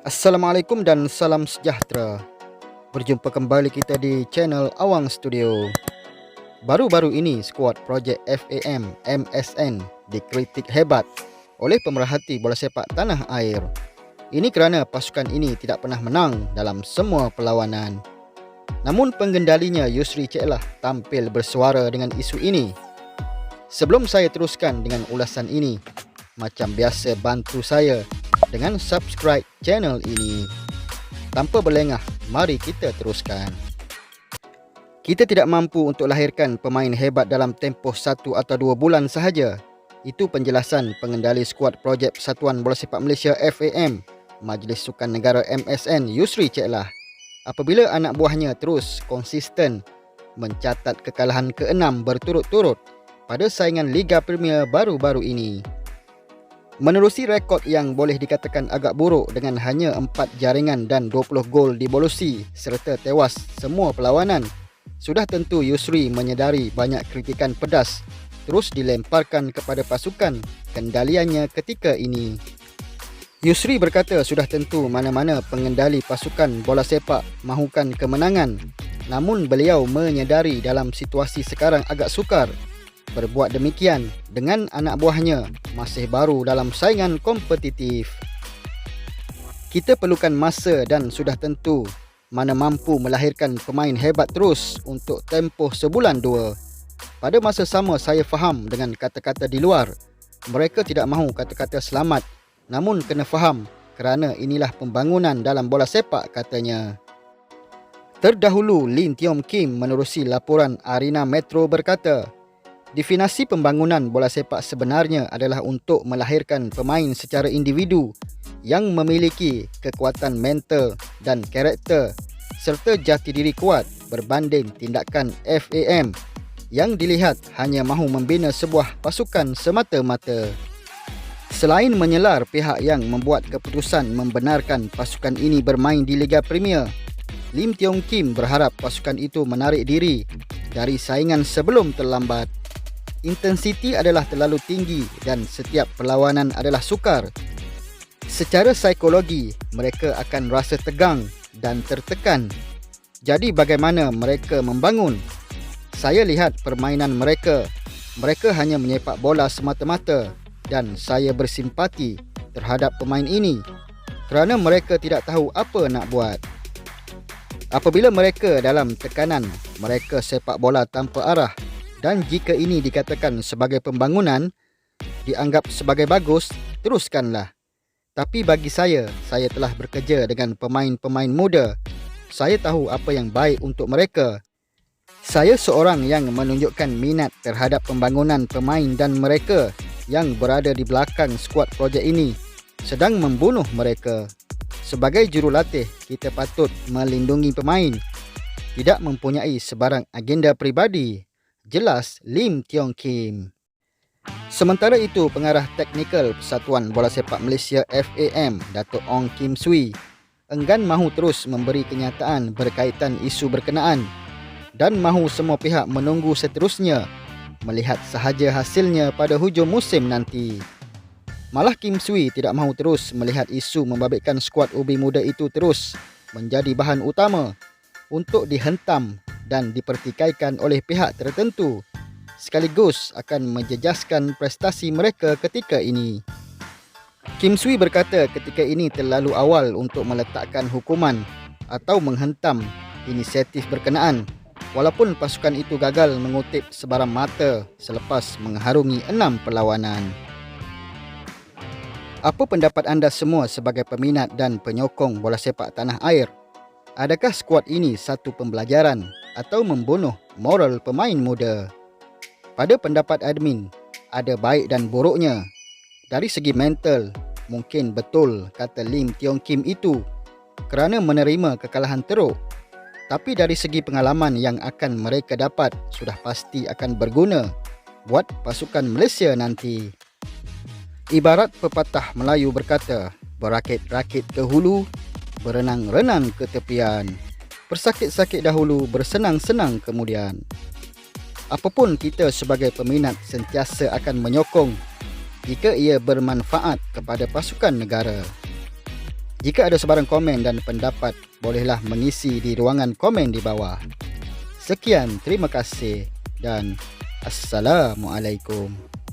Assalamualaikum dan salam sejahtera. Berjumpa kembali kita di channel Awang Studio. Baru-baru ini skuad projek FAM MSN dikritik hebat oleh pemerhati bola sepak tanah air. Ini kerana pasukan ini tidak pernah menang dalam semua perlawanan. Namun pengendalinya Yusri Ceklah tampil bersuara dengan isu ini. Sebelum saya teruskan dengan ulasan ini, macam biasa bantu saya dengan subscribe channel ini. Tanpa berlengah, mari kita teruskan. Kita tidak mampu untuk lahirkan pemain hebat dalam tempoh 1 atau 2 bulan sahaja. Itu penjelasan pengendali skuad projek Persatuan Bola Sepak Malaysia FAM, Majlis Sukan Negara MSN Yusri Ceklah. Apabila anak buahnya terus konsisten mencatat kekalahan ke-6 berturut-turut pada saingan Liga Premier baru-baru ini. Menerusi rekod yang boleh dikatakan agak buruk dengan hanya 4 jaringan dan 20 gol dibolosi serta tewas semua perlawanan, sudah tentu Yusri menyedari banyak kritikan pedas terus dilemparkan kepada pasukan kendaliannya ketika ini. Yusri berkata sudah tentu mana-mana pengendali pasukan bola sepak mahukan kemenangan, namun beliau menyedari dalam situasi sekarang agak sukar berbuat demikian dengan anak buahnya masih baru dalam saingan kompetitif. Kita perlukan masa dan sudah tentu mana mampu melahirkan pemain hebat terus untuk tempoh sebulan 2. Pada masa sama saya faham dengan kata-kata di luar. Mereka tidak mahu kata-kata selamat, namun kena faham kerana inilah pembangunan dalam bola sepak, katanya. Terdahulu Lim Tiong Kim menerusi laporan Arena Metro berkata, definisi pembangunan bola sepak sebenarnya adalah untuk melahirkan pemain secara individu yang memiliki kekuatan mental dan karakter serta jati diri kuat berbanding tindakan FAM yang dilihat hanya mahu membina sebuah pasukan semata-mata. Selain menyelar pihak yang membuat keputusan membenarkan pasukan ini bermain di Liga Premier, Lim Tiong Kim berharap pasukan itu menarik diri dari saingan sebelum terlambat. Intensiti adalah terlalu tinggi dan setiap perlawanan adalah sukar. Secara psikologi, mereka akan rasa tegang dan tertekan. Jadi bagaimana mereka membangun? Saya lihat permainan mereka. Mereka hanya menyepak bola semata-mata dan saya bersimpati terhadap pemain ini kerana mereka tidak tahu apa nak buat. Apabila mereka dalam tekanan, mereka sepak bola tanpa arah. Dan jika ini dikatakan sebagai pembangunan, dianggap sebagai bagus, teruskanlah. Tapi bagi saya telah bekerja dengan pemain-pemain muda. Saya tahu apa yang baik untuk mereka. Saya seorang yang menunjukkan minat terhadap pembangunan pemain dan mereka yang berada di belakang skuad projek ini sedang membunuh mereka. Sebagai jurulatih, kita patut melindungi pemain, tidak mempunyai sebarang agenda peribadi. Jelas Lim Tiong Kim. Sementara itu, pengarah teknikal Persatuan Bola Sepak Malaysia FAM, Datuk Ong Kim Swee, enggan mahu terus memberi kenyataan berkaitan isu berkenaan dan mahu semua pihak menunggu seterusnya melihat sahaja hasilnya pada hujung musim nanti. Malah Kim Swee tidak mahu terus melihat isu membabitkan skuad ubi muda itu terus menjadi bahan utama untuk dihentam dan dipertikaikan oleh pihak tertentu, sekaligus akan menjejaskan prestasi mereka ketika ini. Kim Swee berkata ketika ini terlalu awal untuk meletakkan hukuman atau menghentam inisiatif berkenaan, walaupun pasukan itu gagal mengutip sebarang mata selepas mengharungi 6 perlawanan. Apa pendapat anda semua sebagai peminat dan penyokong bola sepak tanah air? Adakah skuad ini satu pembelajaran atau membunuh moral pemain muda? Pada pendapat admin, ada baik dan buruknya. Dari segi mental, mungkin betul kata Lim Tiong Kim itu kerana menerima kekalahan teruk. Tapi dari segi pengalaman yang akan mereka dapat, sudah pasti akan berguna buat pasukan Malaysia nanti. Ibarat pepatah Melayu berkata, berakit-rakit ke hulu, berenang-renang ke tepian. Bersakit-sakit dahulu, bersenang-senang kemudian. Apapun kita sebagai peminat sentiasa akan menyokong jika ia bermanfaat kepada pasukan negara. Jika ada sebarang komen dan pendapat, bolehlah mengisi di ruangan komen di bawah. Sekian, terima kasih dan Assalamualaikum.